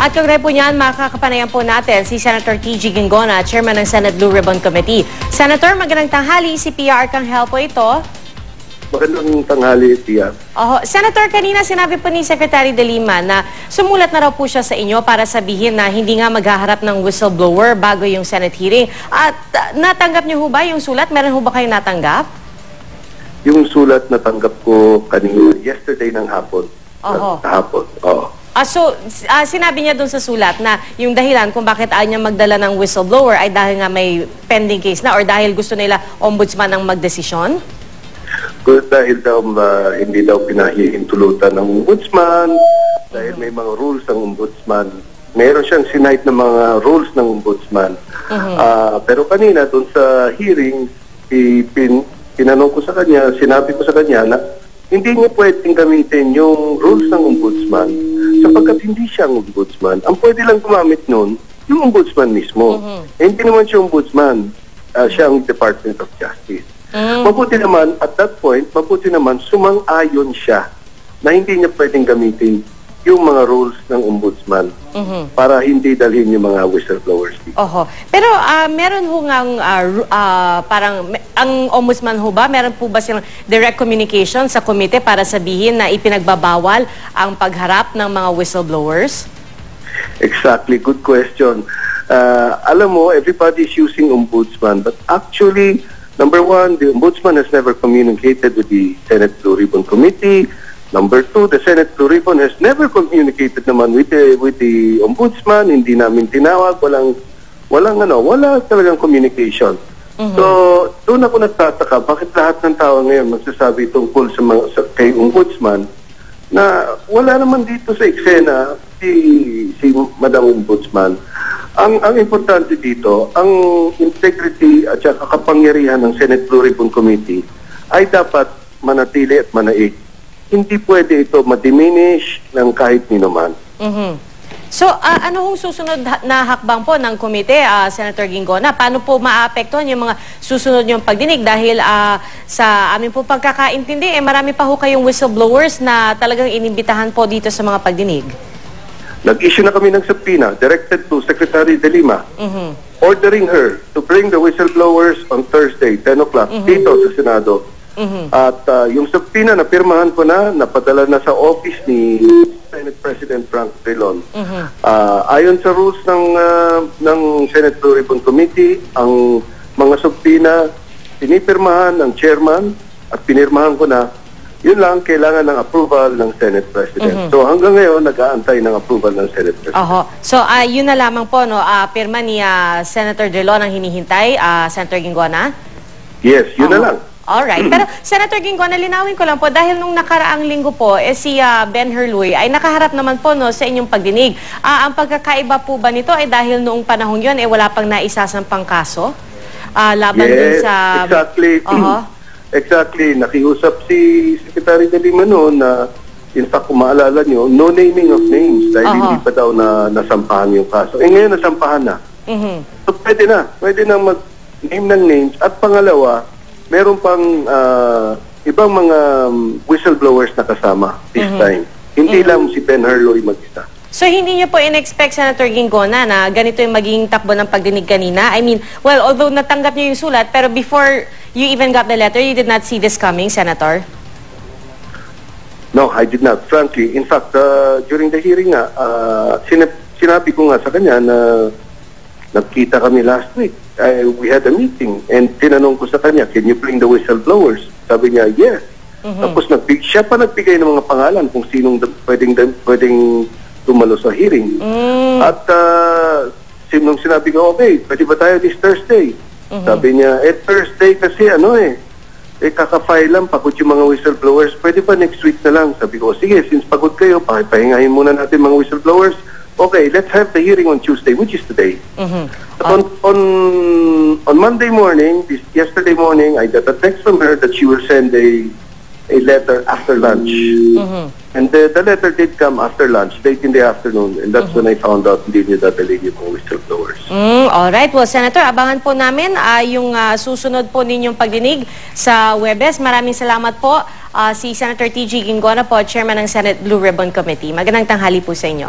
At kagre po niyan, makakapanayan po natin si Senator TG Ginggona, Chairman ng Senate Blue Ribbon Committee. Senator, magandang tanghali. Si PR Arcangel po ito. Magandang tanghali, Tia. Senator, kanina sinabi po ni Secretary De Lima na sumulat na raw po siya sa inyo para sabihin na hindi nga maghaharap ng whistleblower bago yung Senate hearing. At natanggap niyo ho ba yung sulat? Meron ho ba kayong natanggap? Yung sulat na tanggap ko kanina, yesterday ng hapon. Kahapon, oo. Sinabi niya doon sa sulat na yung dahilan kung bakit ayaw niya magdala ng whistleblower ay dahil nga may pending case na or dahil gusto nila ombudsman ang magdesisyon? Dahil daw hindi daw pinahihintulutan ng ombudsman, dahil may mga rules ng ombudsman. Meron siyang sinight na mga rules ng ombudsman. Pero kanina doon sa hearing, tinanong ko sa kanya, sinabi ko sa kanya na hindi niya pwedeng gamitin yung rules ng ombudsman sapagkat hindi siya ang ombudsman. Ang pwede lang gumamit nun, yung ombudsman mismo. Hindi naman siya ombudsman, siya ang Department of Justice. Mabuti naman, at that point, mabuti naman sumang-ayon siya na hindi niya pwedeng gamitin yung mga rules ng ombudsman para hindi dalhin yung mga whistleblowers. Pero meron ho ngang parang ang ombudsman ho ba, meron po ba silang direct communication sa komite para sabihin na ipinagbabawal ang pagharap ng mga whistleblowers? Exactly, good question. Alam mo, everybody is using ombudsman, but actually, number one, the ombudsman has never communicated with the Senate Blue Ribbon Committee. Number two, the Senate Blue Ribbon has never communicated naman with the ombudsman. Hindi namin tinawag, wala talagang communication. So, doon ako nagtataka, bakit lahat ng tao ngayon magsasabi tungkol kay ombudsman na wala naman dito sa eksena si Madam Ombudsman. Ang importante dito, ang integrity at saka kapangyarihan ng Senate Blue Ribbon Committee ay dapat manatili at manaig. Hindi pwede ito ma-diminish ng kahit ninuman. So, ano hong susunod na hakbang po ng komite, Senator Ginggona? Paano po maapektuhan yung mga susunod yung pagdinig? Dahil sa amin po pagkakaintindi, marami pa ho kayong whistleblowers na talagang inimbitahan po dito sa mga pagdinig. Nag-issue na kami ng subpoena directed to Secretary De Lima, ordering her to bring the whistleblowers on Thursday, 10 o'clock, dito sa Senado. At yung subpoena na pirmahan ko na, napadala na sa office ni Senate President Frank Drilon. Ayon sa rules ng Senate Blue Ribbon Committee, ang mga subpoena pinipirmahan ng chairman at pinirmahan ko na, yun lang kailangan ng approval ng Senate President. So hanggang ngayon, nag-aantay ng approval ng Senate President. So yun na lamang po, no, pirma ni Senator Drilon ang hinihintay, Senator Ginggona? Yes, yun na lang. Alright. Pero Senator Ginggona, linawin ko lang po, dahil nung nakaraang linggo po, si Ben Herluy ay nakaharap naman po no, sa inyong pagdinig. Ang pagkakaiba po ba nito ay dahil noong panahon yun, wala pang naisasampang kaso? Laban dun sa... Exactly. Exactly. Nakiusap si Secretary De Lima noon na, in fact, kung maalala nyo, no naming of names dahil hindi pa daw nasampahan yung kaso. Ngayon nasampahan na. So pwede na mag-name ng names. At pangalawa, meron pang ibang mga whistleblowers na kasama this time. Hindi lang si Ben Herluy mag-isa. So hindi niyo po in-expect, Senator Ginggona, na ganito yung magiging takbo ng pagdinig kanina? I mean, well, although natanggap niyo yung sulat, pero before you even got the letter, you did not see this coming, Senator? No, I did not, frankly. In fact, during the hearing nga, sinabi ko nga sa kanya na nagkita kami last week. We had a meeting and tinanong ko sa kanya, can you bring the whistleblowers? Sabi niya, yes. Tapos siya pa nagbigay ng mga pangalan kung sinong pwedeng tumalo sa hearing. At nung sinabi ko, okay, pwede ba tayo this Thursday? Sabi niya, Thursday kasi kaka-file lang, pagod yung mga whistleblowers, pwede ba next week na lang? Sabi ko, sige, since pagod kayo, pahingahin muna natin mga whistleblowers. Okay, let's have the hearing on Tuesday, which is today. On Monday morning, yesterday morning, I got a text from her that she will send a letter after lunch. And the letter did come after lunch, late in the afternoon, and that's when I found out hindi niya dadalhin yung mga whistleblowers. Alright, well, Senator, abangan po namin yung susunod po ninyong pagdinig sa Huwebes. Maraming salamat po. Si Senator TG Ginggona po, Chairman ng Senate Blue Ribbon Committee. Magandang tanghali po sa inyo.